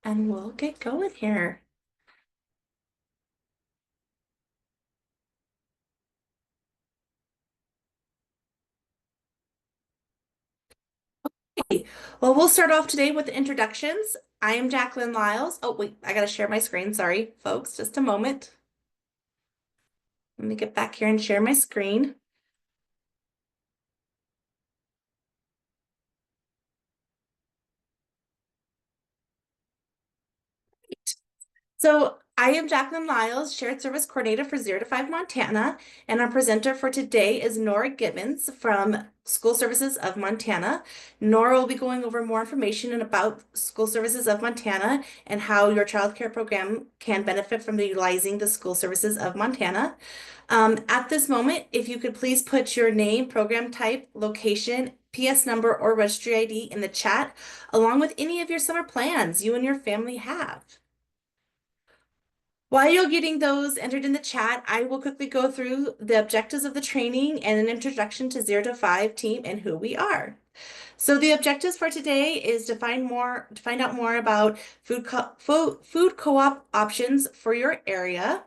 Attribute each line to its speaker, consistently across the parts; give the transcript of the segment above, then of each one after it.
Speaker 1: And we'll get going here. Okay. Well, we'll start off today with the introductions. I am Jacqueline Lyles. Oh, wait, I gotta share my screen. Sorry, folks, just a moment. Let me get back here and share my screen. So I am Jacqueline Lyles, Shared Service Coordinator for 0 to 5 Montana, and our presenter for today is Nora Gibbons from School Services of Montana. Nora will be going over more information about School Services of Montana and how your child care program can benefit from utilizing the School Services of Montana. At this moment, if you could please put your name, program type, location, PS number, or registry ID in the chat, along with any of your summer plans you and your family have. While you're getting those entered in the chat, I will quickly go through the objectives of the training and an introduction to 0 to 5 team and who we are. So the objectives for today is to find out more about food co-op options for your area,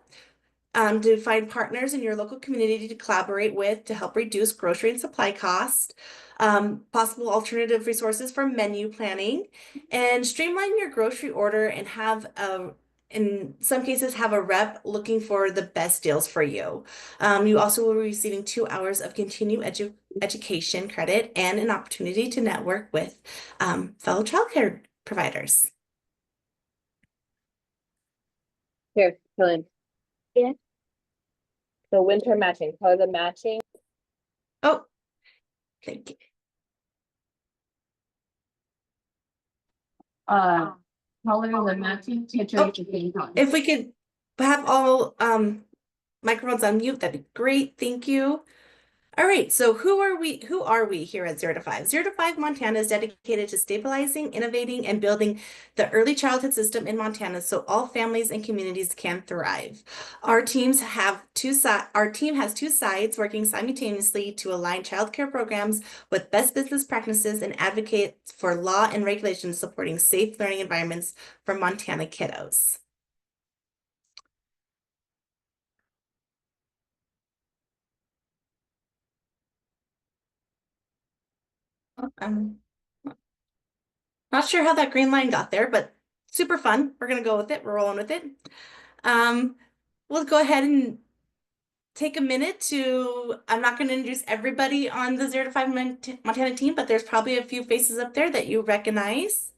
Speaker 1: to find partners in your local community to collaborate with to help reduce grocery and supply costs, possible alternative resources for menu planning, and streamline your grocery order and in some cases, have a rep looking for the best deals for you. You also will be receiving 2 hours of continuing education credit and an opportunity to network with fellow childcare providers.
Speaker 2: Here, Helen. Yeah. So winter matching, color the matching.
Speaker 1: Oh, thank you.
Speaker 2: Color the matching teacher
Speaker 1: Oh, if we could have all microphones on mute, that'd be great. Thank you. All right, so who are we here at 0 to 5? 0 to 5 Montana is dedicated to stabilizing, innovating, and building the early childhood system in Montana so all families and communities can thrive. Our team has two sides working simultaneously to align childcare programs with best business practices and advocate for law and regulations supporting safe learning environments for Montana kiddos. I'm not sure how that green line got there, but super fun. We're gonna go with it. We're rolling with it. Um, we'll go ahead and take a minute I'm not going to introduce everybody on the 0 to 5 Montana team, but there's probably a few faces up there that you recognize.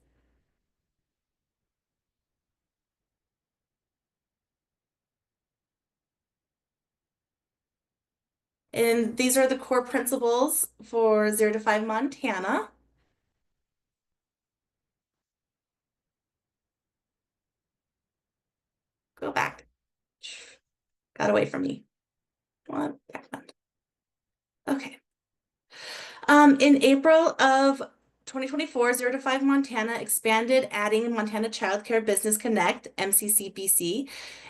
Speaker 1: And these are the core principles for 0 to 5 Montana. Go back. Got away from me. One back one. Okay. In April of 2024, 0 to 5 Montana expanded, adding Montana Child Care Business Connect, MCCBC.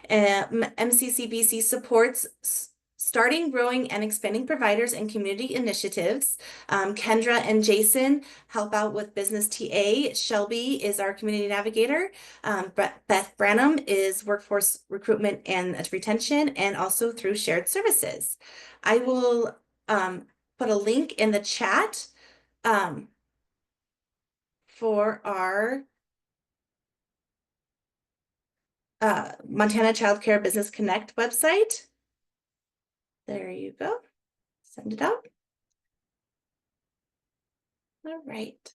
Speaker 1: MCCBC supports starting, growing, and expanding providers and community initiatives. Kendra and Jason help out with business TA. Shelby is our community navigator. Beth Branham is workforce recruitment and retention, and also through shared services. I will put a link in the chat for our Montana Child Care Business Connect website. There you go. Send it out. All right.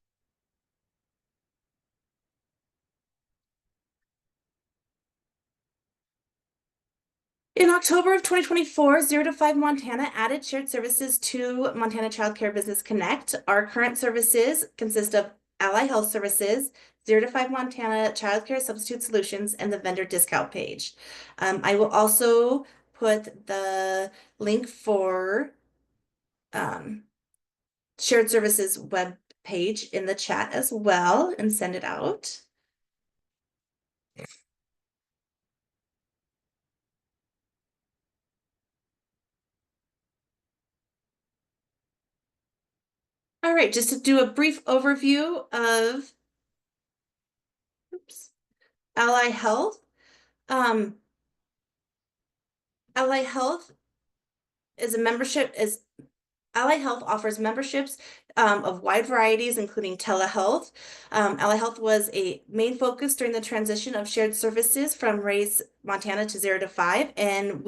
Speaker 1: In October of 2024, 0 to 5 Montana added shared services to Montana Child Care Business Connect. Our current services consist of Ally Health Services, 0 to 5 Montana Child Care Substitute Solutions, and the vendor discount page. I will also put the link for shared services web page in the chat as well and send it out. All right, just to do a brief overview of, oops, Ally Health. Um, Ally Health is a membership is Ally Health offers memberships of wide varieties, including telehealth. Ally Health was a main focus during the transition of shared services from Raise Montana to 0 to 5, and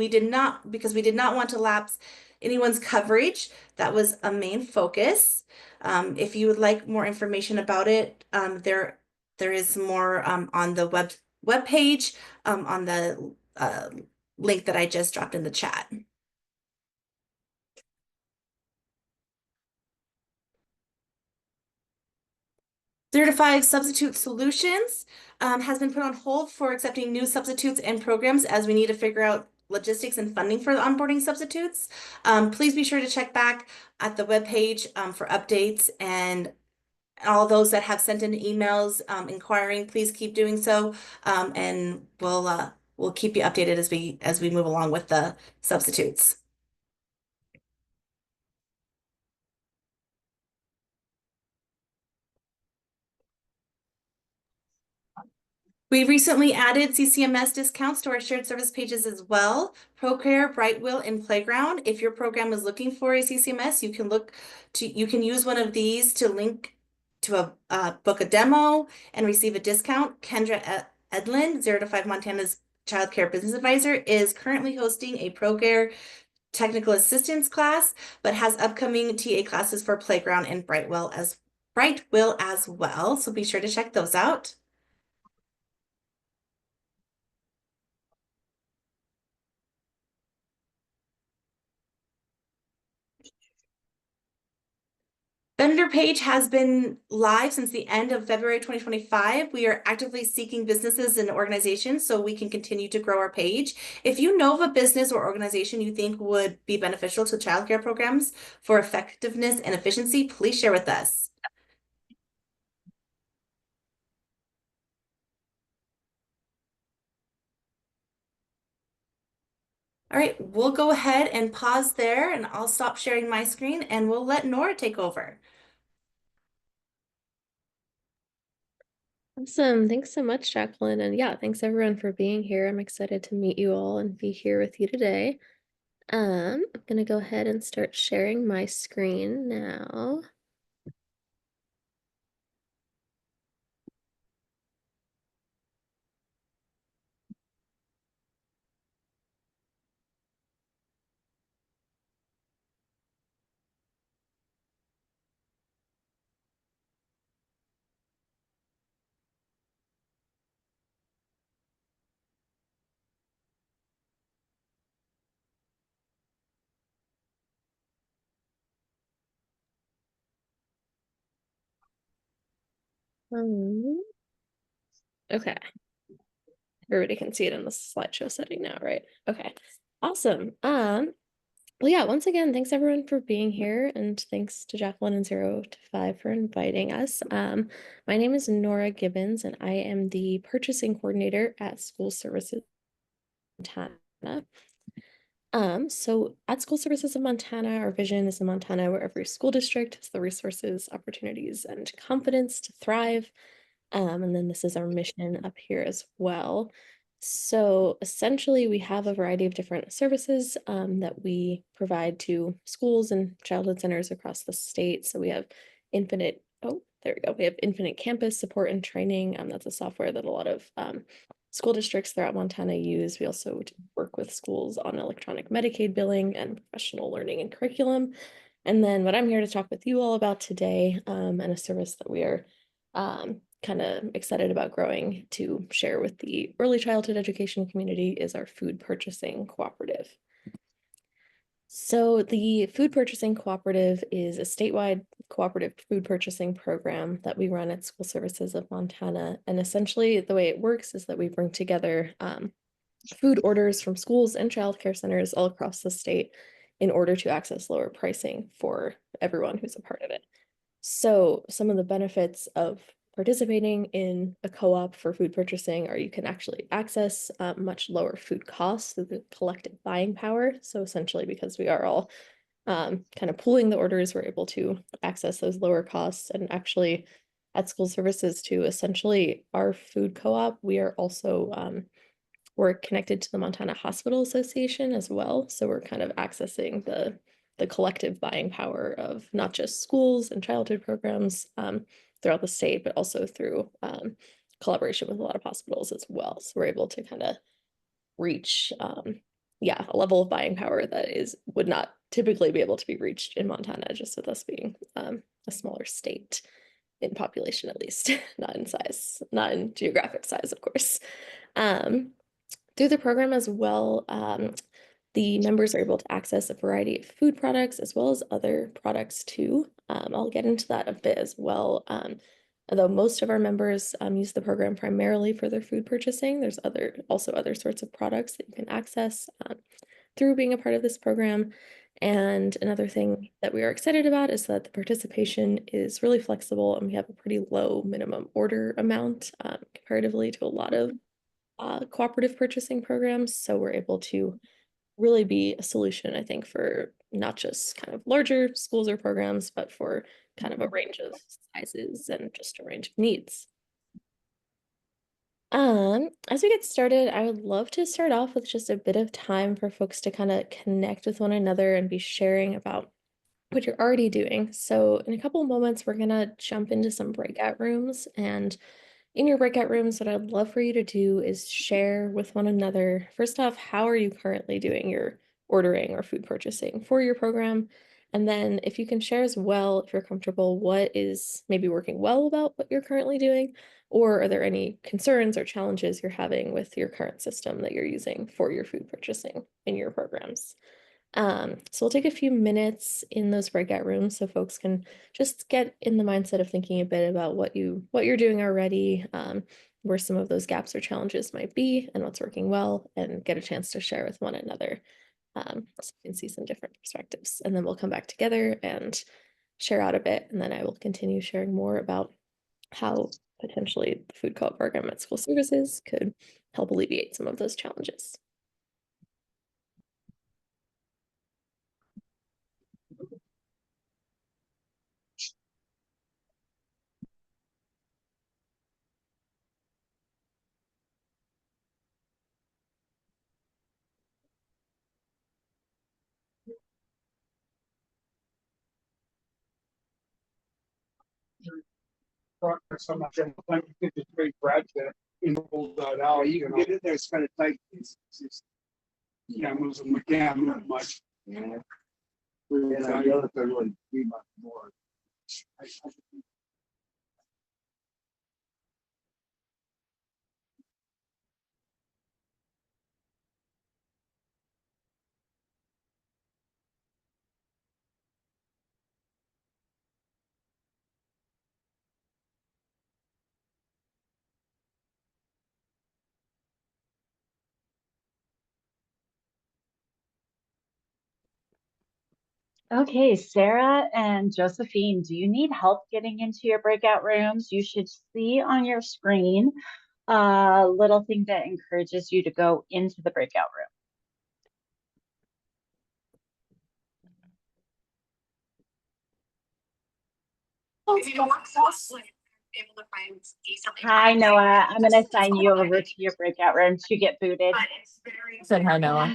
Speaker 1: because we did not want to lapse anyone's coverage. That was a main focus. If you would like more information about it, there is more on the web page on the link that I just dropped in the chat. 0 to 5 Substitute Solutions has been put on hold for accepting new substitutes and programs as we need to figure out logistics and funding for the onboarding substitutes. Please be sure to check back at the webpage for updates, and all those that have sent in emails inquiring, please keep doing so, and we'll keep you updated as we move along with the substitutes. We recently added CCMS discounts to our shared service pages as well. ProCare, Brightwheel, and Playground. If your program is looking for a CCMS, you can use one of these to link to book a demo and receive a discount. Kendra Edlin, 0 to 5 Montana's Child Care Business Advisor, is currently hosting a ProCare technical assistance class, but has upcoming TA classes for Playground and Brightwheel as well. So be sure to check those out. Vendor page has been live since the end of February 2025. We are actively seeking businesses and organizations so we can continue to grow our page. If you know of a business or organization you think would be beneficial to childcare programs for effectiveness and efficiency, please share with us. All right, we'll go ahead and pause there, and I'll stop sharing my screen and we'll let Nora take over.
Speaker 3: Awesome. Thanks so much, Jacqueline. And yeah, thanks everyone for being here. I'm excited to meet you all and be here with you today. I'm gonna go ahead and start sharing my screen now. Um, okay. Everybody can see it in the slideshow setting now, right? Okay. Awesome. Well, yeah, once again, thanks everyone for being here, and thanks to Jacqueline and 0 to 5 for inviting us. My name is Nora Gibbons, and I am the purchasing coordinator at School Services Montana. So at School Services of Montana, our vision is a Montana where every school district has the resources, opportunities, and confidence to thrive. And then this is our mission up here as well. So essentially, we have a variety of different services that we provide to schools and childhood centers across the state. So we have there we go. We have Infinite Campus support and training. That's a software that a lot of school districts throughout Montana use. We also work with schools on electronic Medicaid billing and professional learning and curriculum. And then what I'm here to talk with you all about today, and a service that we are kind of excited about growing to share with the early childhood education community, is our food purchasing cooperative. So the Food Purchasing Cooperative is a statewide cooperative food purchasing program that we run at School Services of Montana. And essentially the way it works is that we bring together food orders from schools and childcare centers all across the state in order to access lower pricing for everyone who's a part of it. So some of the benefits of participating in a co-op for food purchasing are you can actually access much lower food costs through the collective buying power. So essentially, because we are all kind of pooling the orders, we're able to access those lower costs and actually at school services to essentially our food co-op. We are also we're connected to the Montana Hospital Association as well. So we're kind of accessing the collective buying power of not just schools and childhood programs throughout the state, but also through collaboration with a lot of hospitals as well. So we're able to kind of reach yeah, a level of buying power that would not typically be able to be reached in Montana, just with us being a smaller state in population, at least, not in size, not in geographic size, of course. Through the program as well, the members are able to access a variety of food products as well as other products too. I'll get into that a bit as well. Although most of our members use the program primarily for their food purchasing, there's also other sorts of products that you can access through being a part of this program. And another thing that we are excited about is that the participation is really flexible and we have a pretty low minimum order amount comparatively to a lot of cooperative purchasing programs. So we're able to really be a solution, I think, for not just kind of larger schools or programs, but for kind of a range of sizes and just a range of needs. As we get started, I would love to start off with just a bit of time for folks to kind of connect with one another and be sharing about what you're already doing. So in a couple of moments, we're gonna jump into some breakout rooms, and in your breakout rooms, what I'd love for you to do is share with one another. First off, how are you currently doing your ordering or food purchasing for your program? And then if you can share as well, if you're comfortable, what is maybe working well about what you're currently doing, or are there any concerns or challenges you're having with your current system that you're using for your food purchasing in your programs? So we'll take a few minutes in those breakout rooms so folks can just get in the mindset of thinking a bit about what you're doing already, where some of those gaps or challenges might be, and what's working well, and get a chance to share with one another, so you can see some different perspectives. And then we'll come back together and share out a bit, and then I will continue sharing more about how potentially the food co-op program at school services could help alleviate some of those challenges.
Speaker 4: So much. I think it's great Brad to enroll that out. You can get in there, it's kind of tight. It's yeah, moves them again, not much. Yeah. And I know that they're really 3 months more.
Speaker 5: Okay, Sarah and Josephine, do you need help getting into your breakout rooms? You should see on your screen a little thing that encourages you to go into the breakout room. Hi, Noah. I'm going to sign you over to your breakout room to get booted.
Speaker 6: Said hi, Noah.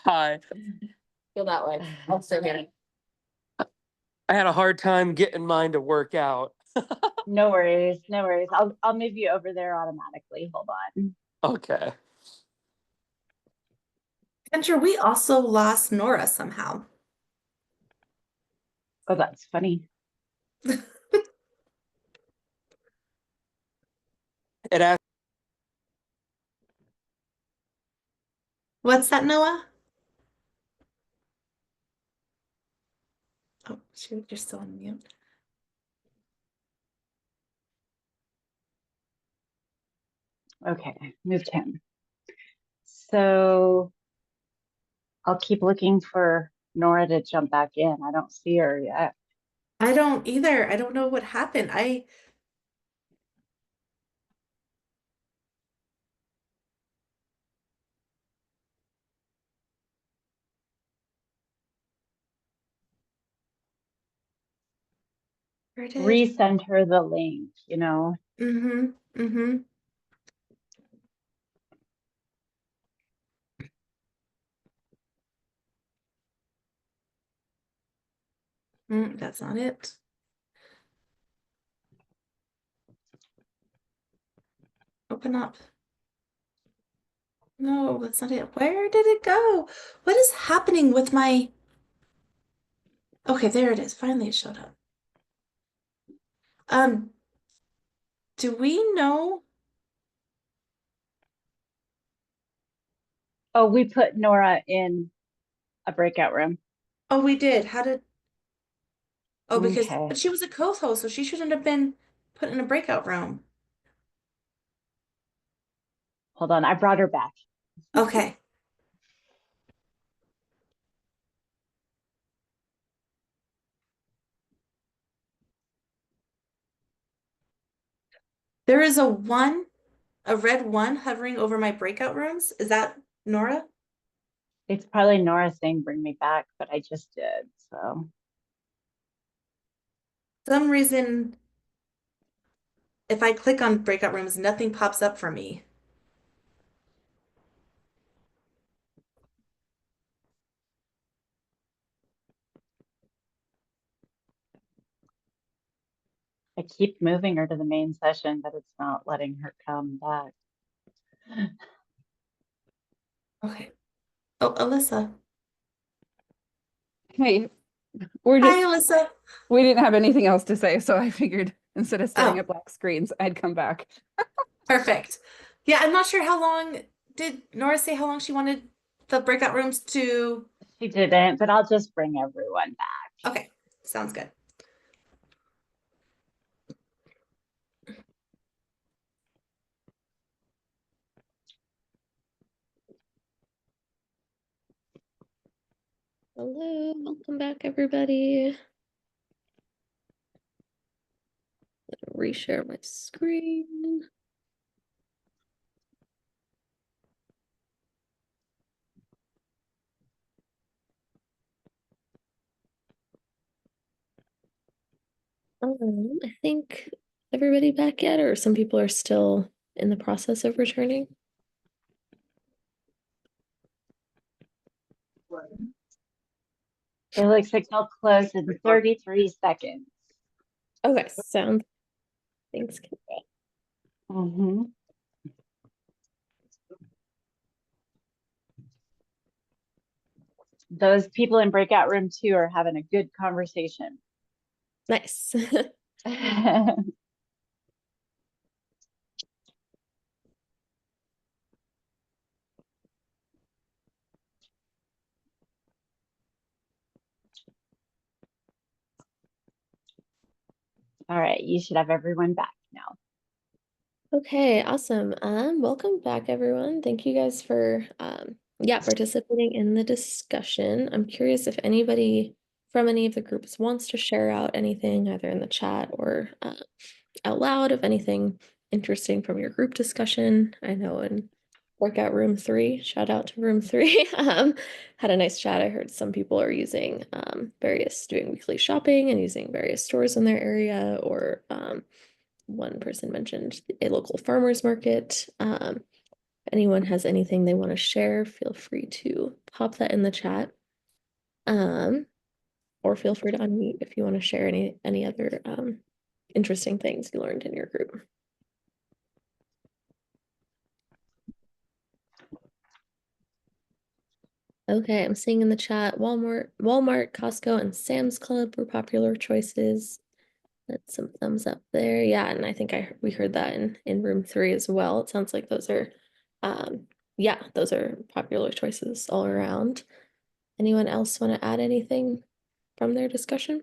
Speaker 6: Hi. Feel that way. I'll stay here. I had a hard time getting mine to work out.
Speaker 5: No worries, no worries. I'll move you over there automatically. Hold on.
Speaker 6: Okay.
Speaker 1: Kendra, we also lost Nora somehow.
Speaker 5: Oh, that's funny.
Speaker 6: It asked.
Speaker 1: What's that, Noah? Oh, shoot, you're still on mute.
Speaker 5: Okay, moved him. So I'll keep looking for Nora to jump back in. I don't see her yet.
Speaker 1: I don't either. I don't know what happened. Sure did.
Speaker 5: resend her the link, you know.
Speaker 1: Mm-hmm. Mm-hmm. That's not it. Open up. No, that's not it. Where did it go? What is happening with my... Okay, there it is. Finally it showed up. Do we know?
Speaker 5: Oh, we put Nora in a breakout room.
Speaker 1: Oh, we did. How did... Oh, because...
Speaker 5: Okay.
Speaker 1: But she was a co-host, so she shouldn't have been put in a breakout room.
Speaker 5: Hold on, I brought her back.
Speaker 1: Okay. There is a red one hovering over my breakout rooms. Is that Nora?
Speaker 5: It's probably Nora saying bring me back, but I just did, so.
Speaker 1: Some reason, if I click on breakout rooms, nothing pops up for me.
Speaker 5: I keep moving her to the main session, but it's not letting her come back.
Speaker 1: Okay. Oh, Alyssa.
Speaker 7: Hey,
Speaker 1: Hi, Alyssa.
Speaker 7: we didn't have anything else to say, so I figured instead of staring
Speaker 1: Oh,
Speaker 7: at black screens, I'd come back.
Speaker 1: perfect. Yeah, I'm not sure how long. Did Nora say how long she wanted the breakout rooms to?
Speaker 5: She didn't, but I'll just bring everyone back.
Speaker 1: Okay, sounds good.
Speaker 3: Hello, welcome back, everybody. Reshare my screen. I think everybody back yet, or some people are still in the process of returning.
Speaker 5: It looks like they'll close in 33 seconds.
Speaker 3: Okay, sounds. Thanks.
Speaker 5: Mm-hmm. Those people in breakout room 2 are having a good conversation.
Speaker 3: Nice.
Speaker 5: All right, you should have everyone back now.
Speaker 3: Okay, awesome. Welcome back, everyone. Thank you guys for participating in the discussion. I'm curious if anybody from any of the groups wants to share out anything either in the chat or out loud of anything interesting from your group discussion. I know in workout room 3, shout out to room 3, had a nice chat. I heard some people are using doing weekly shopping and using various stores in their area, or one person mentioned a local farmer's market. If anyone has anything they want to share, feel free to pop that in the chat. Or feel free to unmute if you want to share any other interesting things you learned in your group. Okay, I'm seeing in the chat Walmart, Costco, and Sam's Club were popular choices. That's some thumbs up there. Yeah, and I think we heard that in room 3 as well. It sounds like those are those are popular choices all around. Anyone else want to add anything from their discussion?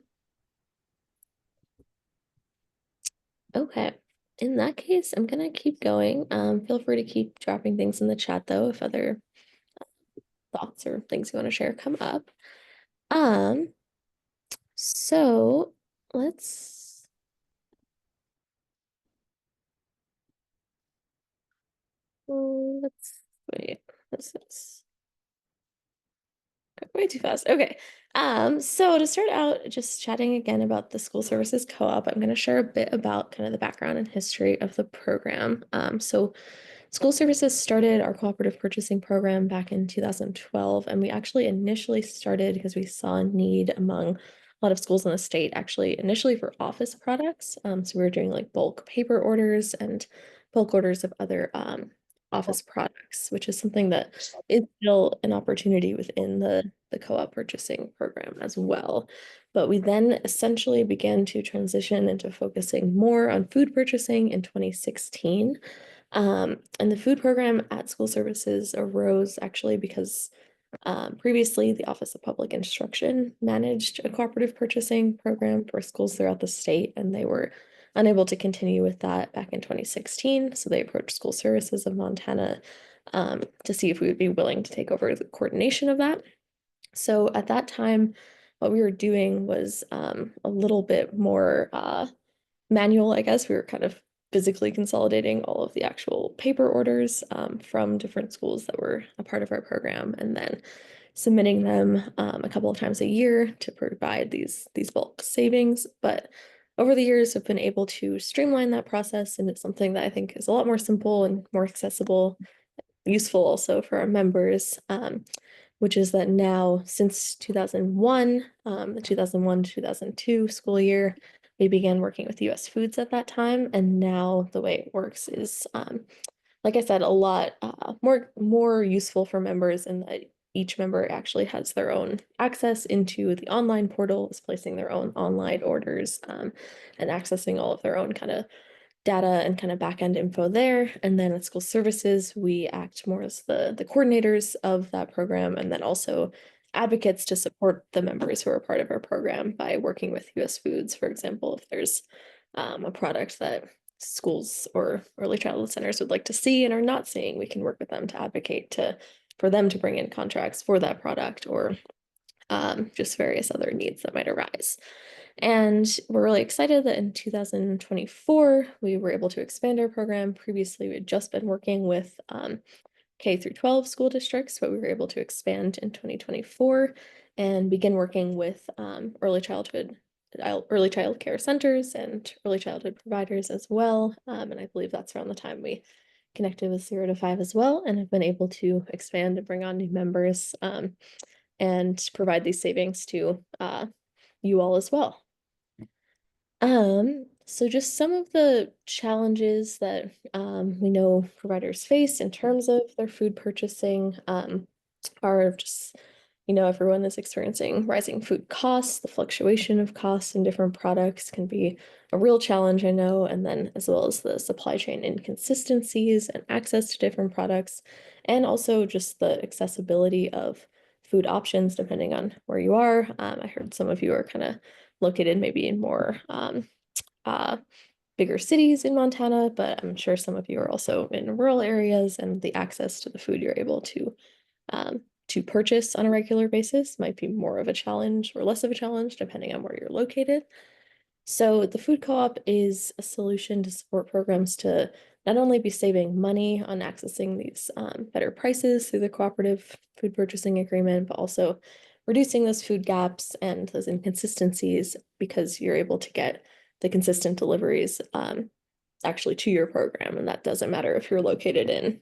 Speaker 3: Okay. In that case, I'm gonna keep going. Feel free to keep dropping things in the chat though if other thoughts or things you want to share come up. So let's wait. This is way too fast. Okay. So to start out, just chatting again about the school services co-op, I'm going to share a bit about kind of the background and history of the program. So school services started our cooperative purchasing program back in 2012, and we actually initially started because we saw a need among a lot of schools in the state, actually initially for office products. So we were doing like bulk paper orders and bulk orders of other office products, which is something that is still an opportunity within the co-op purchasing program as well. But we then essentially began to transition into focusing more on food purchasing in 2016. And the food program at school services arose actually because previously the Office of Public Instruction managed a cooperative purchasing program for schools throughout the state, and they were unable to continue with that back in 2016. So they approached School Services of Montana to see if we would be willing to take over the coordination of that. So at that time, what we were doing was a little bit more manual, I guess. We were kind of physically consolidating all of the actual paper orders from different schools that were a part of our program, and then submitting them a couple of times a year to provide these bulk savings. But over the years, I've been able to streamline that process, and it's something that I think is a lot more simple and more accessible, useful also for our members. Which is that now since 2001, the 2001-2002 school year, we began working with US Foods at that time. And now the way it works is, like I said, a lot more useful for members in that each member actually has their own access into the online portal, is placing their own online orders and accessing all of their own kind of data and kind of back-end info there. And then at school services, we act more as the coordinators of that program, and then also advocates to support the members who are part of our program by working with US Foods. For example, if there's a product that schools or early childhood centers would like to see and are not seeing, we can work with them to advocate for them to bring in contracts for that product, or just various other needs that might arise. And we're really excited that in 2024, we were able to expand our program. Previously, we had just been working with K through 12 school districts, but we were able to expand in 2024 and begin working with early child care centers and early childhood providers as well. And I believe that's around the time we connected with 0 to 5 as well, and have been able to expand and bring on new members and provide these savings to you all as well. So just some of the challenges that we know providers face in terms of their food purchasing are just, everyone is experiencing rising food costs. The fluctuation of costs in different products can be a real challenge, I know, and then as well as the supply chain inconsistencies and access to different products, and also just the accessibility of food options depending on where you are. I heard some of you are kind of located maybe in more bigger cities in Montana, but I'm sure some of you are also in rural areas, and the access to the food you're able to purchase on a regular basis might be more of a challenge or less of a challenge depending on where you're located. So the food co-op is a solution to support programs to not only be saving money on accessing these better prices through the cooperative food purchasing agreement, but also reducing those food gaps and those inconsistencies, because you're able to get the consistent deliveries actually to your program. And that doesn't matter if you're located in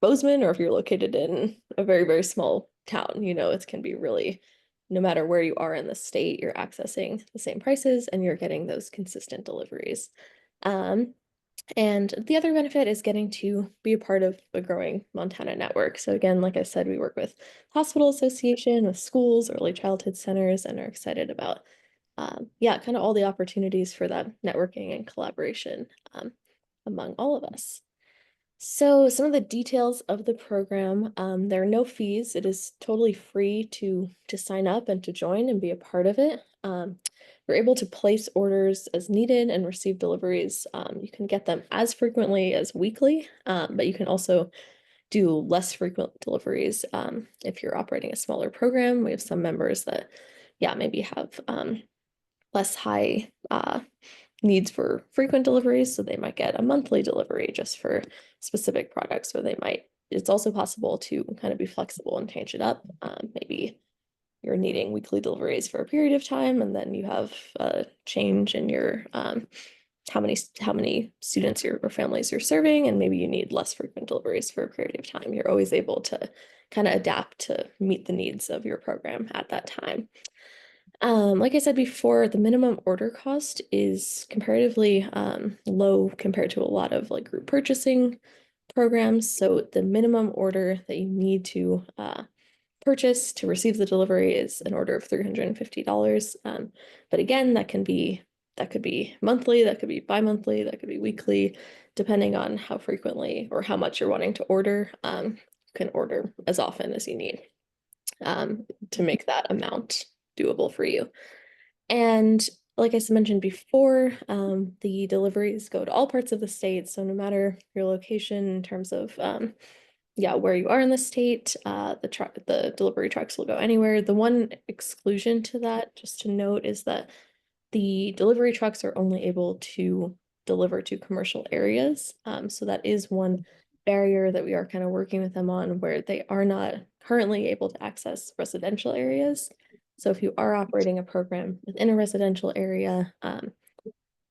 Speaker 3: Bozeman or if you're located in a very, very small town. It can be really, no matter where you are in the state, you're accessing the same prices and you're getting those consistent deliveries. And the other benefit is getting to be a part of a growing Montana network. So again, like I said, we work with Hospital Association, with schools, early childhood centers, and are excited about, kind of all the opportunities for that networking and collaboration among all of us. So some of the details of the program, there are no fees. It is totally free to sign up and to join and be a part of it. You're able to place orders as needed and receive deliveries. You can get them as frequently as weekly, but you can also do less frequent deliveries if you're operating a smaller program. We have some members that, maybe have less high needs for frequent deliveries, so they might get a monthly delivery just for specific products, or it's also possible to kind of be flexible and change it up, maybe you're needing weekly deliveries for a period of time, and then you have a change in your how many students or families you're serving, and maybe you need less frequent deliveries for a period of time. You're always able to kind of adapt to meet the needs of your program at that time. Like I said before, the minimum order cost is comparatively low compared to a lot of like group purchasing programs. So the minimum order that you need to purchase to receive the delivery is an order of $350. But again, that could be monthly, that could be bi-monthly, that could be weekly, depending on how frequently or how much you're wanting to order. You can order as often as you need to make that amount doable for you. And like I mentioned before, the deliveries go to all parts of the state. So no matter your location in terms of where you are in the state, the delivery trucks will go anywhere. The one exclusion to that, just to note, is that the delivery trucks are only able to deliver to commercial areas. So that is one barrier that we are kind of working with them on, where they are not currently able to access residential areas. So if you are operating a program within a residential area,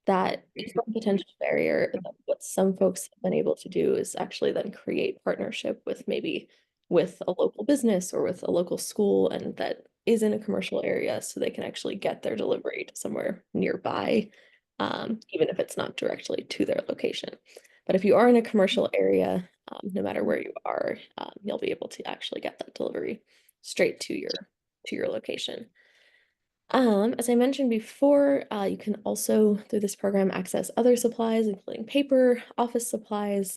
Speaker 3: that is a potential barrier. What some folks have been able to do is actually then create partnership with maybe with a local business or with a local school, and that is in a commercial area, so they can actually get their delivery to somewhere nearby, even if it's not directly to their location. But if you are in a commercial area, no matter where you are, you'll be able to actually get that delivery straight to your location. As I mentioned before, you can also, through this program, access other supplies, including paper, office supplies.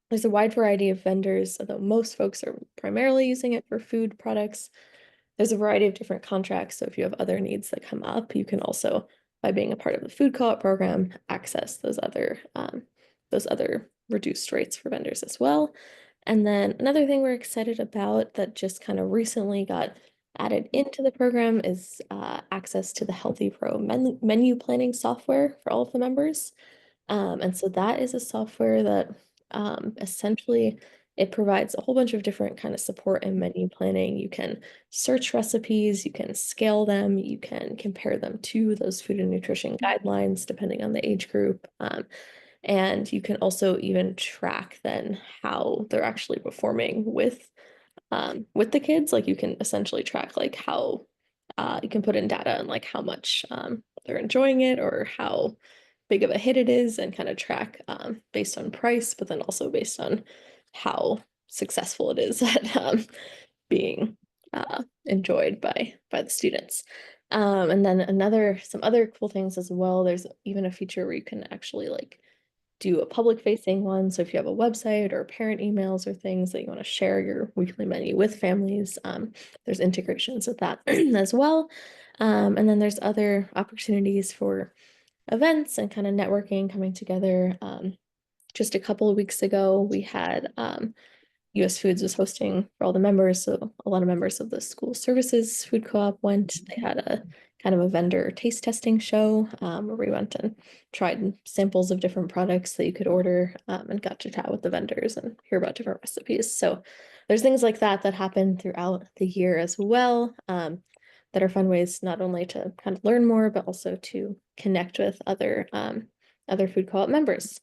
Speaker 3: There's a wide variety of vendors, although most folks are primarily using it for food products. There's a variety of different contracts, so if you have other needs that come up, you can also, by being a part of the food co-op program, access those other reduced rates for vendors as well. And then another thing we're excited about that just kind of recently got added into the program is access to the Healthy Pro menu planning software for all of the members. And so that is a software that essentially it provides a whole bunch of different kind of support and menu planning. You can search recipes, you can scale them, you can compare them to those food and nutrition guidelines depending on the age group. And you can also even track then how they're actually performing with the kids. Like you can essentially track like how you can put in data and like how much they're enjoying it or how big of a hit it is, and kind of track based on price, but then also based on how successful it is at being enjoyed by the students. And then some other cool things as well. There's even a feature where you can actually like do a public facing one. So if you have a website or parent emails or things that you want to share your weekly menu with families, there's integrations with that as well. And then there's other opportunities for events and kind of networking coming together. Just a couple of weeks ago, we had US Foods was hosting for all the members. So a lot of members of the school services food co-op went. They had a kind of a vendor taste testing show where we went and tried samples of different products that you could order, and got to chat with the vendors and hear about different recipes. So there's things like that that happen throughout the year as well, that are fun ways not only to kind of learn more, but also to connect with other food co-op members.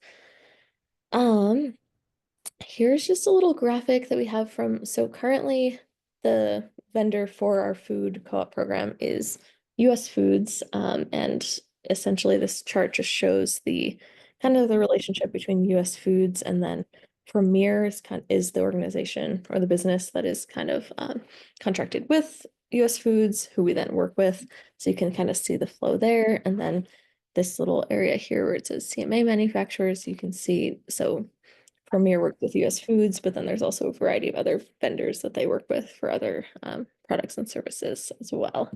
Speaker 3: Here's just a little graphic that we have so currently the vendor for our food co-op program is US Foods, and essentially this chart just shows the kind of the relationship between US Foods, and then Premier is the organization or the business that is kind of contracted with US Foods, who we then work with. So you can kind of see the flow there. And then this little area here where it says CMA manufacturers, you can see, so Premier worked with US Foods, but then there's also a variety of other vendors that they work with for other products and services as well.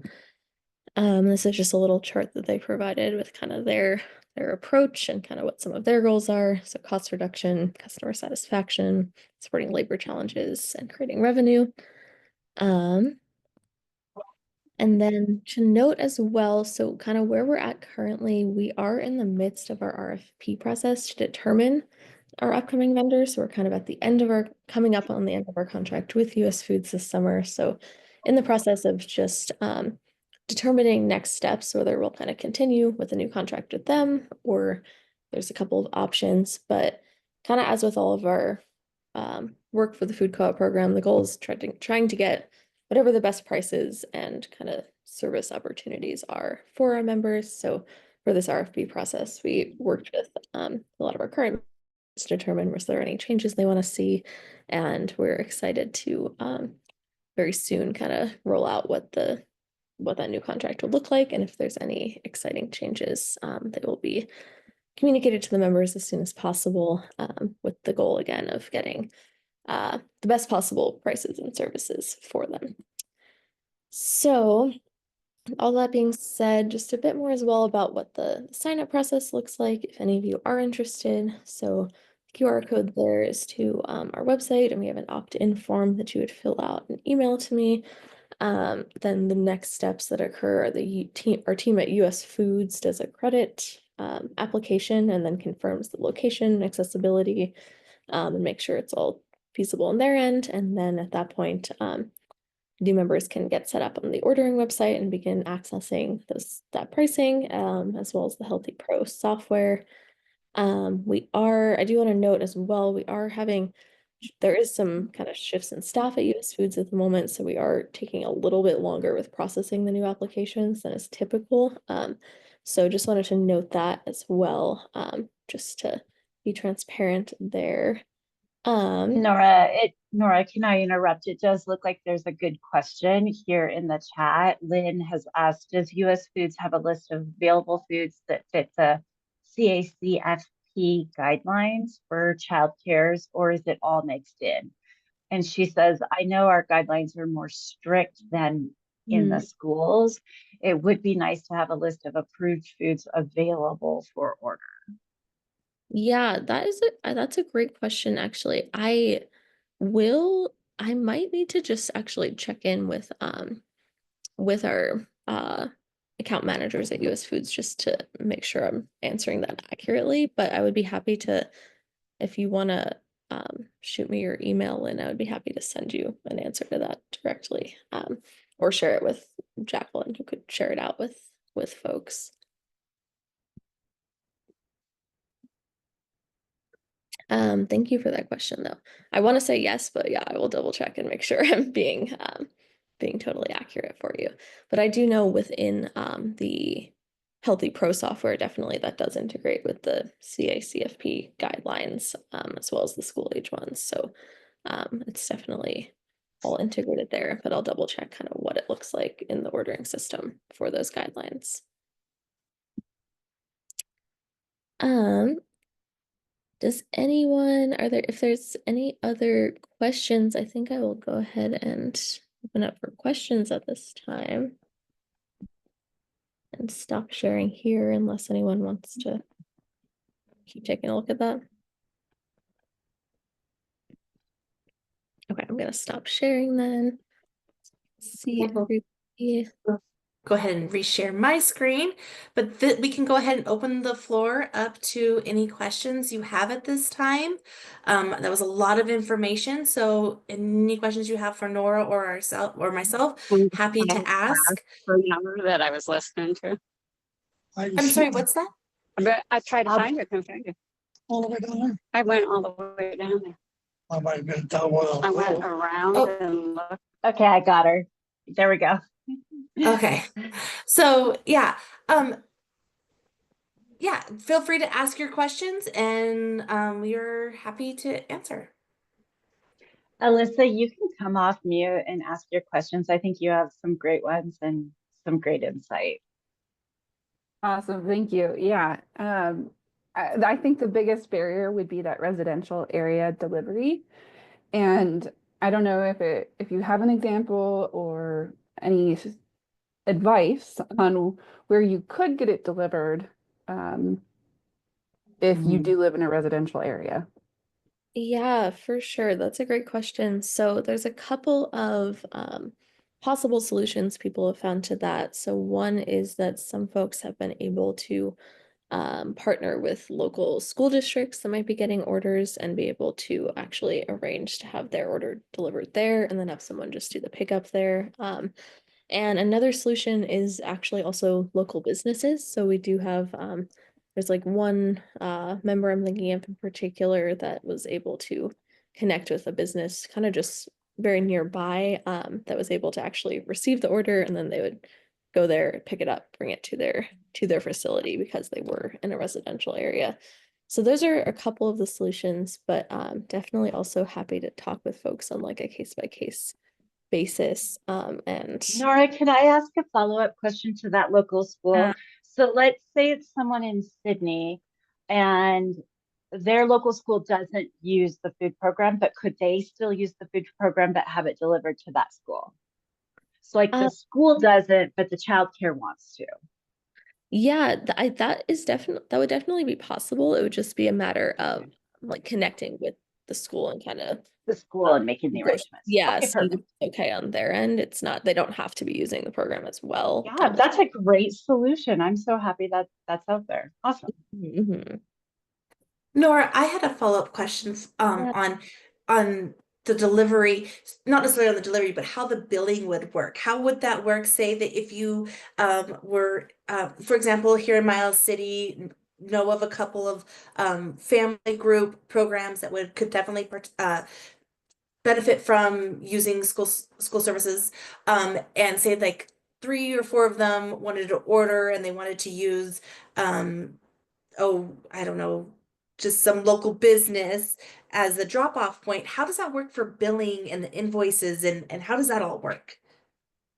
Speaker 3: This is just a little chart that they provided with kind of their approach and kind of what some of their goals are. So cost reduction, customer satisfaction, supporting labor challenges, and creating revenue. And then to note as well, so kind of where we're at currently, we are in the midst of our RFP process to determine our upcoming vendors. So we're kind of coming up on the end of our contract with US Foods this summer. So in the process of just determining next steps, whether we'll kind of continue with a new contract with them or there's a couple of options. But kind of as with all of our work for the food co-op program, the goal is trying to get whatever the best prices and kind of service opportunities are for our members. So for this RFP process, we worked with a lot of our current members to determine was there any changes they want to see, and we're excited to very soon kind of roll out what that new contract will look like, and if there's any exciting changes, they will be communicated to the members as soon as possible, with the goal again of getting the best possible prices and services for them. So all that being said, just a bit more as well about what the sign-up process looks like if any of you are interested. So the QR code there is to our website, and we have an opt-in form that you would fill out and email to me. Then the next steps that occur are our team at US Foods does a credit application and then confirms the location, accessibility, and make sure it's all feasible on their end. And then at that point, new members can get set up on the ordering website and begin accessing that pricing, as well as the Healthy Pro software. I do want to note as well, there is some kind of shifts in staff at US Foods at the moment, so we are taking a little bit longer with processing the new applications than is typical. So just wanted to note that as well, just to be transparent there.
Speaker 5: Nora, can I interrupt? It does look like there's a good question here in the chat. Lynn has asked, does US Foods have a list of available foods that fit the CACFP guidelines for childcares, or is it all mixed in? And she says, I know our guidelines are more strict than in the schools. It would be nice to have a list of approved foods available for order.
Speaker 3: Yeah, that's a great question, actually. I might need to just actually check in with our account managers at US Foods just to make sure I'm answering that accurately. But I would be happy to, if you want to shoot me your email, and I would be happy to send you an answer to that directly, or share it with Jacqueline, who could share it out with folks. Thank you for that question, though. I want to say yes, but yeah, I will double check and make sure I'm being totally accurate for you. But I do know within the Healthy Pro software, definitely that does integrate with the CACFP guidelines, as well as the school age ones. So it's definitely all integrated there, but I'll double check kind of what it looks like in the ordering system for those guidelines. If there's any other questions, I think I will go ahead and open up for questions at this time and stop sharing here unless anyone wants to keep taking a look at that. Okay, I'm gonna stop sharing then. See everybody.
Speaker 1: Go ahead and reshare my screen, but we can go ahead and open the floor up to any questions you have at this time. That was a lot of information, so any questions you have for Nora or myself, happy to ask.
Speaker 8: The number that I was listening to.
Speaker 1: I'm sorry, what's that?
Speaker 8: But I tried to find it, couldn't find it.
Speaker 4: All the way down there.
Speaker 8: I went all the way down there.
Speaker 4: I might have been down one.
Speaker 8: I went around and looked.
Speaker 5: Okay, I got her. There we go.
Speaker 1: Okay, so yeah, feel free to ask your questions, and we are happy to answer.
Speaker 5: Alyssa, you can come off mute and ask your questions. I think you have some great ones and some great insight.
Speaker 7: Awesome, thank you. Yeah, I think the biggest barrier would be that residential area delivery. And I don't know if you have an example or any advice on where you could get it delivered if you do live in a residential area.
Speaker 3: Yeah, for sure. That's a great question. So there's a couple of possible solutions people have found to that. So one is that some folks have been able to partner with local school districts that might be getting orders and be able to actually arrange to have their order delivered there and then have someone just do the pickup there. And another solution is actually also local businesses. So we do have there's like one member I'm thinking of in particular that was able to connect with a business kind of just very nearby that was able to actually receive the order, and then they would go there, pick it up, bring it to their facility because they were in a residential area. So those are a couple of the solutions, but definitely also happy to talk with folks on like a case by case basis. And
Speaker 5: Nora, can I ask a follow-up question to that local school? So let's say it's someone in Sydney and their local school doesn't use the food program, but could they still use the food program but have it delivered to that school? So like the school doesn't, but the childcare wants to.
Speaker 3: yeah, that would definitely be possible. It would just be a matter of like connecting with the school and kind of
Speaker 5: The school and making the arrangements.
Speaker 3: yeah,
Speaker 5: Okay,
Speaker 3: see
Speaker 5: perfect.
Speaker 3: what's okay on their end. It's not, they don't have to be using the program as well.
Speaker 5: Yeah, that's a great solution. I'm so happy that that's out there. Awesome.
Speaker 3: Mhm.
Speaker 1: Nora, I had a follow-up question
Speaker 5: Yeah.
Speaker 1: on the delivery, not necessarily on the delivery, but how the billing would work. How would that work? Say that if you were, for example, here in Miles City, know of a couple of family group programs that could definitely benefit from using school services, and say like 3 or 4 of them wanted to order and they wanted to use oh, I don't know, just some local business as a drop-off point. How does that work for billing and the invoices, and how does that all work?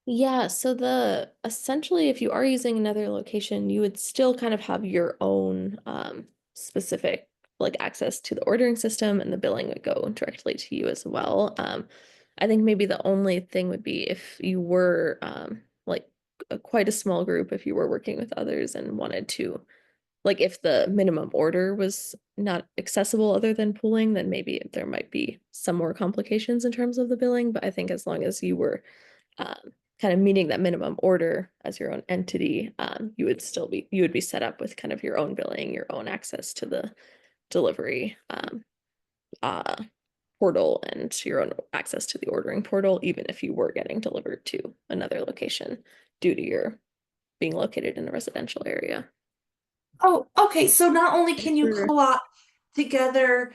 Speaker 3: Yeah, so essentially if you are using another location, you would still kind of have your own specific like access to the ordering system, and the billing would go directly to you as well. I think maybe the only thing would be if you were like quite a small group, if you were working with others and wanted to, like if the minimum order was not accessible other than pooling, then maybe there might be some more complications in terms of the billing. But I think as long as you were kind of meeting that minimum order as your own entity, you would be set up with kind of your own billing, your own access to the delivery uh, portal, and your own access to the ordering portal, even if you were getting delivered to another location due to your being located in a residential area.
Speaker 1: Oh, okay. So not only can you
Speaker 3: Sure.
Speaker 1: co-op together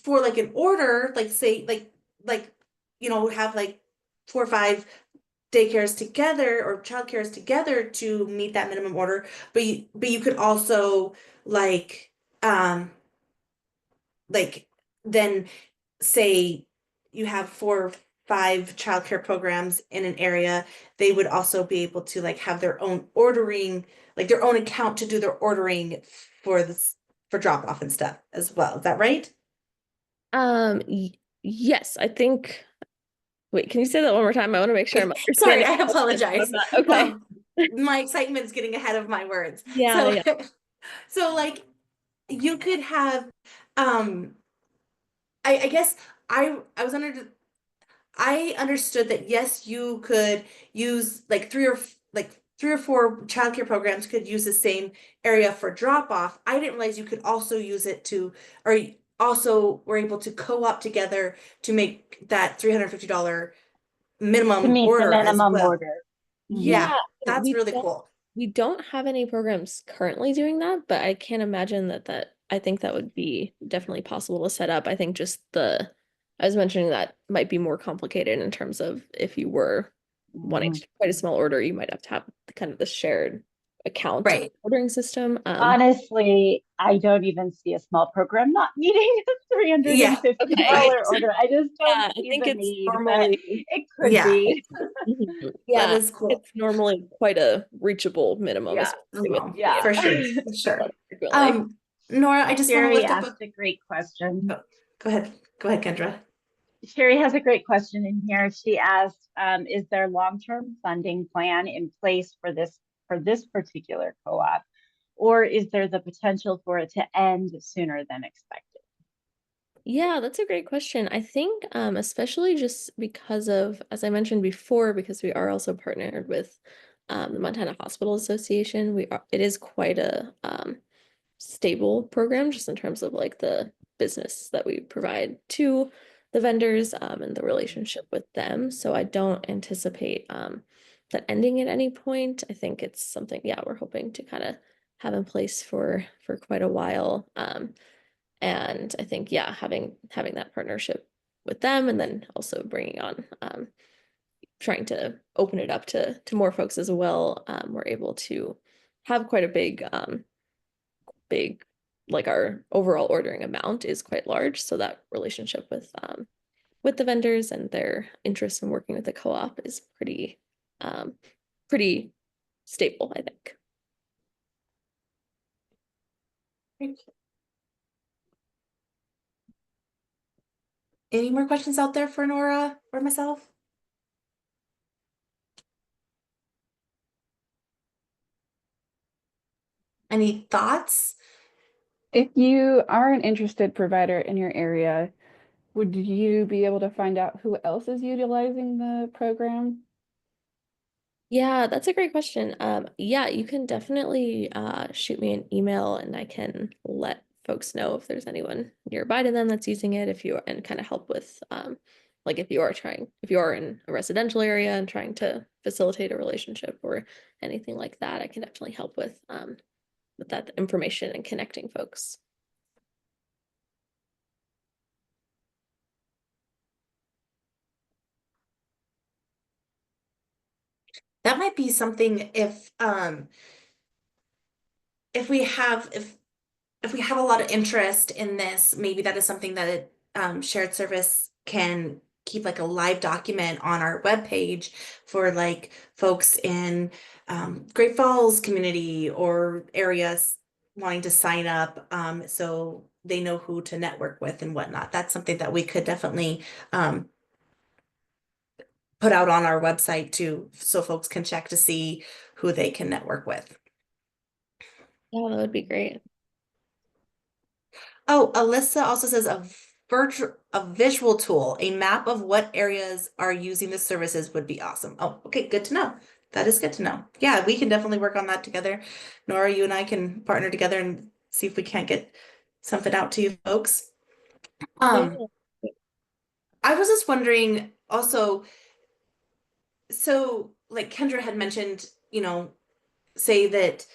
Speaker 1: for like an order, like say like have like 4 or 5 daycares together or childcares together to meet that minimum order, but you could also like um like then say you have 4 or 5 childcare programs in an area, they would also be able to like have their own ordering, like their own account to do their ordering for this for drop off and stuff as well. Is that right?
Speaker 3: Yes, I think. Wait, can you say that one more time? I want to make sure I'm
Speaker 1: Sorry,
Speaker 3: understanding.
Speaker 1: I apologize.
Speaker 3: Okay.
Speaker 1: My excitement is getting ahead of my words.
Speaker 3: Yeah,
Speaker 1: So,
Speaker 3: yeah.
Speaker 1: so like you could have, um, I guess I was under I understood that yes, you could use like 3 or 4 childcare programs could use the same area for drop off. I didn't realize you could also use it to, or also were able to co-op together to make that $350
Speaker 5: To
Speaker 1: minimum
Speaker 5: meet the
Speaker 1: order as
Speaker 5: minimum
Speaker 1: well.
Speaker 5: order.
Speaker 1: Yeah,
Speaker 3: Yeah,
Speaker 1: that's
Speaker 3: we
Speaker 1: really
Speaker 3: don't
Speaker 1: cool.
Speaker 3: we don't have any programs currently doing that, but I can't imagine that I think that would be definitely possible to set up. I think just I was mentioning that might be more complicated in terms of if you were wanting to do quite a small order, you might have to have kind of the shared account
Speaker 1: Right.
Speaker 3: ordering system.
Speaker 5: Honestly, I don't even see a small program not needing a
Speaker 1: Yeah.
Speaker 3: Okay.
Speaker 5: $350 order. I just don't
Speaker 3: Yeah, I
Speaker 5: see
Speaker 3: think
Speaker 5: the
Speaker 3: it's
Speaker 5: need, but
Speaker 3: normally
Speaker 5: it could
Speaker 1: Yeah,
Speaker 5: be.
Speaker 3: Mhm.
Speaker 1: that
Speaker 3: Yeah,
Speaker 1: is cool.
Speaker 3: it's normally quite a reachable minimum,
Speaker 5: Yeah,
Speaker 3: especially with
Speaker 5: yeah.
Speaker 1: For sure. For sure.
Speaker 3: frequently.
Speaker 1: Nora, I just want to
Speaker 5: Sherry
Speaker 1: lift up
Speaker 5: asked a great question.
Speaker 1: oh, go ahead. Go ahead, Kendra.
Speaker 5: Sherry has a great question in here. She asked, is there long-term funding plan in place for this particular co-op, or is there the potential for it to end sooner than expected?
Speaker 3: Yeah, that's a great question. I think especially just because of, as I mentioned before, because we are also partnered with the Montana Hospital Association, it is quite a stable program just in terms of like the business that we provide to the vendors and the relationship with them. So I don't anticipate that ending at any point. I think it's something, yeah, we're hoping to kind of have in place for quite a while. And I think, yeah, having that partnership with them and then also bringing on trying to open it up to more folks as well. We're able to have quite a big like our overall ordering amount is quite large. So that relationship with the vendors and their interest in working with the co-op is pretty stable, I think.
Speaker 1: Great. Any more questions out there for Nora or myself? Any thoughts?
Speaker 7: If you are an interested provider in your area, would you be able to find out who else is utilizing the program?
Speaker 3: Yeah, that's a great question. Yeah, you can definitely shoot me an email and I can let folks know if there's anyone nearby to them that's using it, if you and kind of help with like if you are in a residential area and trying to facilitate a relationship or anything like that, I can definitely help with that information and connecting folks.
Speaker 1: That might be something if we have a lot of interest in this, maybe that is something that shared service can keep like a live document on our webpage for like folks in Great Falls community or areas wanting to sign up so they know who to network with and whatnot. That's something that we could definitely put out on our website too, so folks can check to see who they can network with.
Speaker 3: Yeah, that would be great.
Speaker 1: Oh, Alyssa also says a visual tool, a map of what areas are using the services would be awesome. Oh, okay, good to know. That is good to know. Yeah, we can definitely work on that together. Nora, you and I can partner together and see if we can't get something out to you folks.
Speaker 3: Yeah.
Speaker 1: I was just wondering also, so like Kendra had mentioned, say that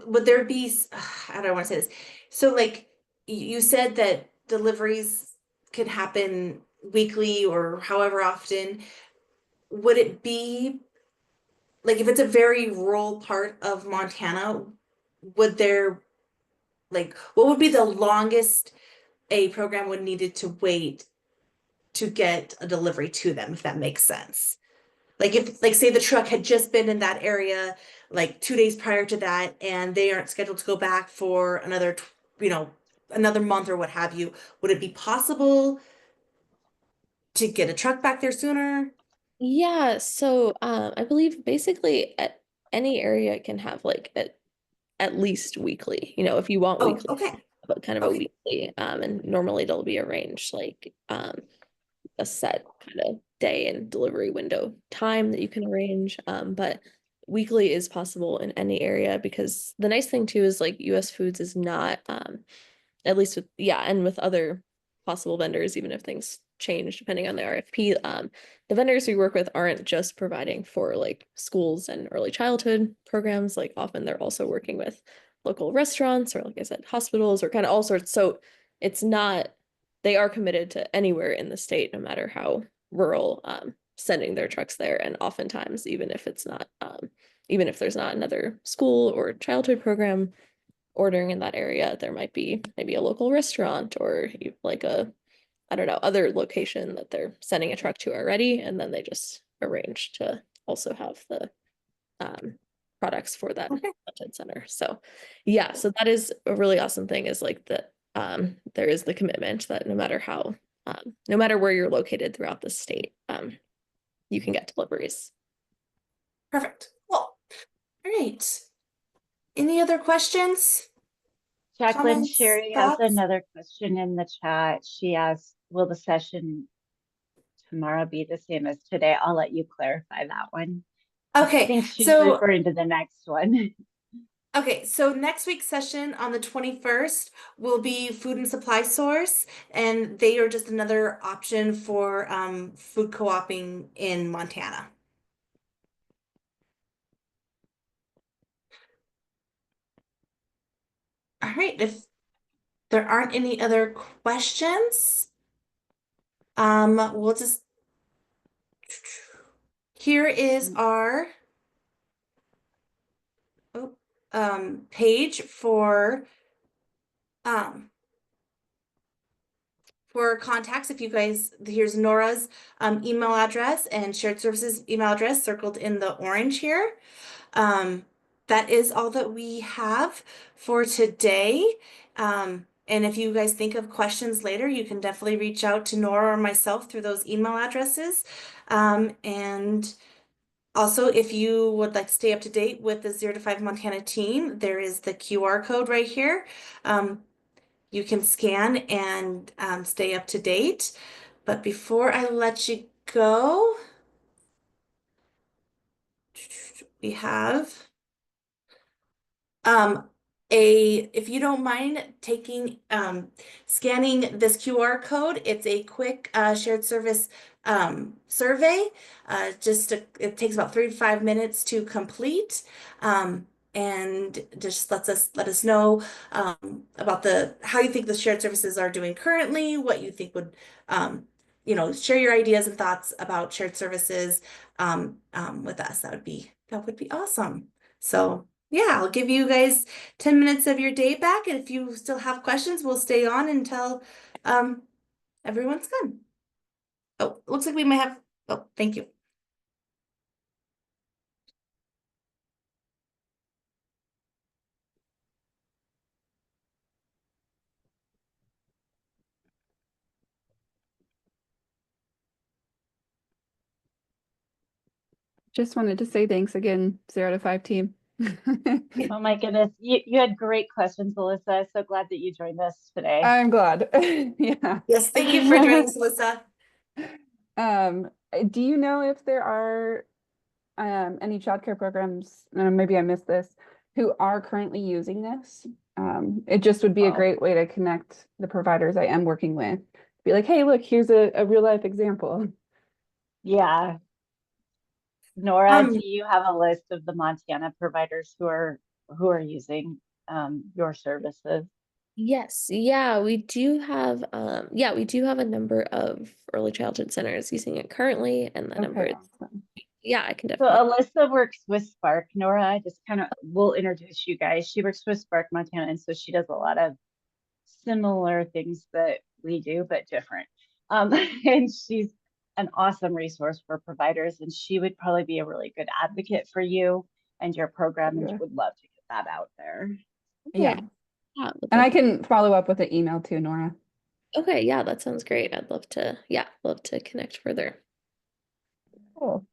Speaker 1: would there be how do I want to say this? So like you said that deliveries could happen weekly or however often. Would it be like if it's a very rural part of Montana, would there like what would be the longest a program would needed to wait to get a delivery to them, if that makes sense? Like if like say the truck had just been in that area like 2 days prior to that and they aren't scheduled to go back for another month or what have you, would it be possible to get a truck back there sooner?
Speaker 3: Yeah, so I believe basically at any area can have like at least weekly. If you want
Speaker 1: Oh,
Speaker 3: weekly,
Speaker 1: okay.
Speaker 3: but kind of a
Speaker 1: Okay.
Speaker 3: weekly. And normally they'll be arranged like a set kind of day and delivery window time that you can arrange. But weekly is possible in any area because the nice thing too is like US Foods is not at least with and with other possible vendors, even if things change depending on the RFP, the vendors we work with aren't just providing for like schools and early childhood programs. Like often they're also working with local restaurants or like I said, hospitals or kind of all sorts. So it's not, they are committed to anywhere in the state, no matter how rural, sending their trucks there. And oftentimes, even if it's not, even if there's not another school or childhood program ordering in that area, there might be maybe a local restaurant or like I don't know, other location that they're sending a truck to already, and then they just arrange to also have the products for that
Speaker 1: Okay.
Speaker 3: content center. So yeah, so that is a really awesome thing is like that there is the commitment that no matter where you're located throughout the state, you can get deliveries.
Speaker 1: Perfect. Well, all right. Any other questions?
Speaker 5: Jacqueline
Speaker 1: Comments?
Speaker 5: Sherry has
Speaker 1: Thoughts?
Speaker 5: another question in the chat. She asks, will the session tomorrow be the same as today? I'll let you clarify that one. I
Speaker 1: Okay,
Speaker 5: think she's
Speaker 1: so
Speaker 5: referring to the next one.
Speaker 1: okay, so next week's session on the 21st will be food and supply source, and they are just another option for food co-oping in Montana. All right, if there aren't any other questions, we'll just, here is our page um, for contacts. If you guys, here's Nora's email address and shared services email address circled in the orange here. That is all that we have for today. And if you guys think of questions later, you can definitely reach out to Nora or myself through those email addresses. And also, if you would like to stay up to date with the 0 to 5 Montana team, there is the QR code right here. You can scan and stay up to date. But before I let you go, we have if you don't mind taking scanning this QR code, it's a quick shared service survey. It takes about 3 to 5 minutes to complete. And just let us know about how you think the shared services are doing currently, what you think would share your ideas and thoughts about shared services with us. That would be awesome. So yeah, I'll give you guys 10 minutes of your day back, and if you still have questions, we'll stay on until everyone's done. Oh, looks like we might have, oh, thank you.
Speaker 7: Just wanted to say thanks again, 0 to 5 team.
Speaker 5: Oh my goodness. You had great questions, Alyssa. So glad that you joined us today.
Speaker 7: I'm glad. Yeah.
Speaker 1: Yes, thank you for joining us, Alyssa.
Speaker 7: Do you know if there are any childcare programs, maybe I missed this, who are currently using this? It just would be a great way to connect the providers I am working with. Be like, hey, look, here's a real life example.
Speaker 5: Yeah. Nora, do you have a list of the Montana providers who are using your services?
Speaker 3: Yes, yeah, we do have a number of early childhood centers using it currently, and that number is,
Speaker 7: Awesome.
Speaker 3: yeah, I can
Speaker 5: So
Speaker 3: definitely.
Speaker 5: Alyssa works with Spark. Nora, just kind of will introduce you guys. She works with Spark Montana, and so she does a lot of similar things that we do, but different. And she's an awesome resource for providers, and she would probably be a really good advocate for you and your program, and would love to get that out there.
Speaker 7: Yeah.
Speaker 3: Yeah,
Speaker 7: And I can follow up with an email too, Nora.
Speaker 3: okay, yeah, that sounds great. I'd love to connect further.
Speaker 7: Cool.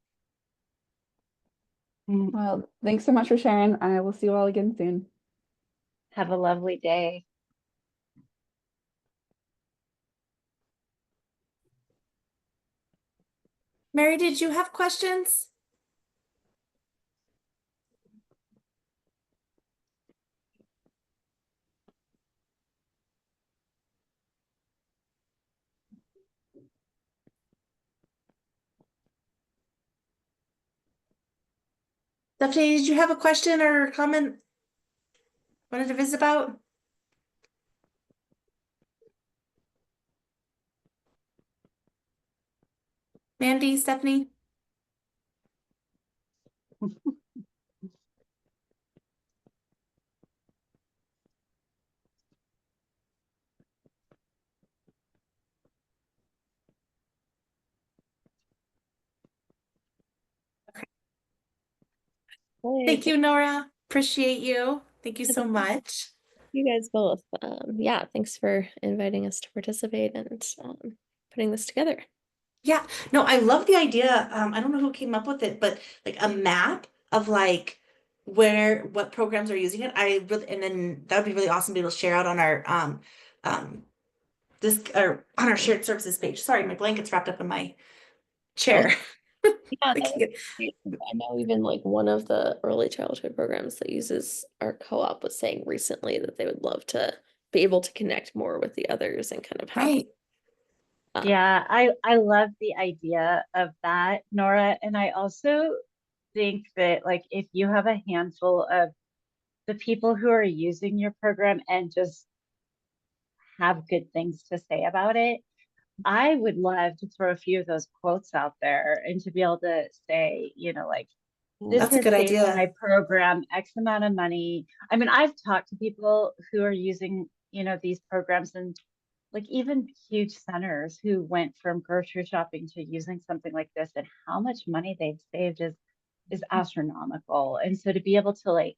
Speaker 7: Well, thanks so much for sharing. I will see you all again soon.
Speaker 5: Have a lovely day.
Speaker 1: Mary, did you have questions? Stephanie, did you have a question or comment wanted to visit about? Mandy, Stephanie? Thank you, Nora. Appreciate you. Thank you so much.
Speaker 3: You guys both. Yeah, thanks for inviting us to participate and putting this together.
Speaker 1: Yeah, no, I love the idea. I don't know who came up with it, but like a map of like what programs are using it. And then that would be really awesome to be able to share out on our this or on our shared services page. Sorry, my blanket's wrapped up in my chair.
Speaker 3: Yeah,
Speaker 1: We
Speaker 3: that
Speaker 1: can
Speaker 3: would
Speaker 1: get-
Speaker 3: be great. I know even like one of the early childhood programs that uses our co-op was saying recently that they would love to be able to connect more with the others and kind of have
Speaker 1: Right.
Speaker 5: Yeah, I love the idea of that, Nora. And I also think that like if you have a handful of the people who are using your program and just have good things to say about it, I would love to throw a few of those quotes out there and to be able to say, you know, like this
Speaker 1: That's a
Speaker 5: has
Speaker 1: good
Speaker 5: saved
Speaker 1: idea.
Speaker 5: my program X amount of money. I mean, I've talked to people who are using, you know, these programs and like even huge centers who went from grocery shopping to using something like this and how much money they've saved is astronomical. And so to be able to like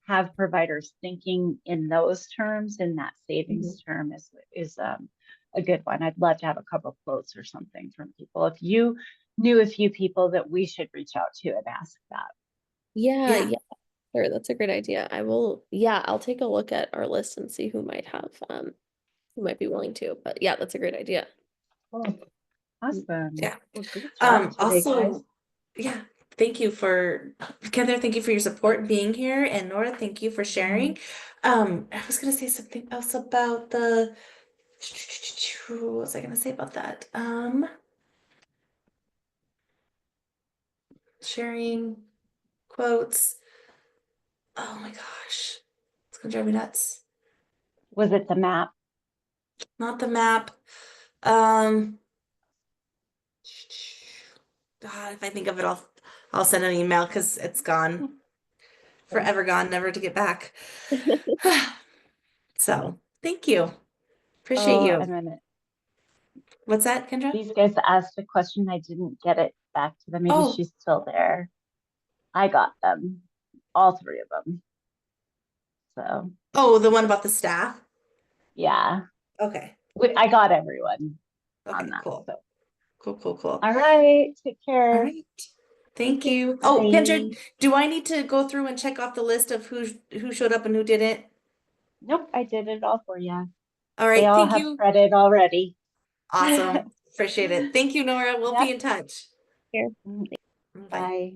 Speaker 5: have providers thinking in those terms, in that savings term is a good one. I'd love to have a couple of quotes or something from people. If you knew a few people that we should reach out to and ask that.
Speaker 3: Yeah,
Speaker 1: Yeah.
Speaker 3: yeah, sure. That's a great idea. I will, yeah, I'll take a look at our list and see who might have who might be willing to. But yeah, that's a great idea.
Speaker 5: Cool. Awesome.
Speaker 1: Yeah.
Speaker 5: Well, great job today, guys.
Speaker 1: Also, yeah, thank you for Kendra, thank you for your support and being here. And Nora, thank you for sharing. I was gonna say something else about the what was I gonna say about that? Sharing quotes. Oh my gosh. It's gonna drive me nuts.
Speaker 5: Was it the map?
Speaker 1: Not the map. Um God, if I think of it, I'll send an email because it's gone. Forever gone, never to get back. So thank you. Appreciate
Speaker 5: Oh,
Speaker 1: you.
Speaker 5: I'm gonna.
Speaker 1: What's that, Kendra?
Speaker 5: These guys asked a question. I didn't get it back to them. Maybe
Speaker 1: Oh,
Speaker 5: she's still there. I got them, all three of them. So
Speaker 1: oh, the one about the staff.
Speaker 5: yeah,
Speaker 1: Okay.
Speaker 5: I got everyone on
Speaker 1: Okay,
Speaker 5: that.
Speaker 1: cool.
Speaker 5: So
Speaker 1: Cool.
Speaker 5: all right, take
Speaker 1: All
Speaker 5: care.
Speaker 1: right. Thank
Speaker 5: Okay,
Speaker 1: you. Oh, Kendra,
Speaker 5: bye.
Speaker 1: do I need to go through and check off the list of who showed up and who didn't?
Speaker 5: Nope, I did it all for you.
Speaker 1: All
Speaker 5: They
Speaker 1: right,
Speaker 5: all
Speaker 1: thank
Speaker 5: have
Speaker 1: you.
Speaker 5: credit already.
Speaker 1: Awesome. Appreciate it. Thank you, Nora. We'll be
Speaker 5: Yep.
Speaker 1: in touch.
Speaker 3: Here.
Speaker 1: Bye.
Speaker 5: Bye.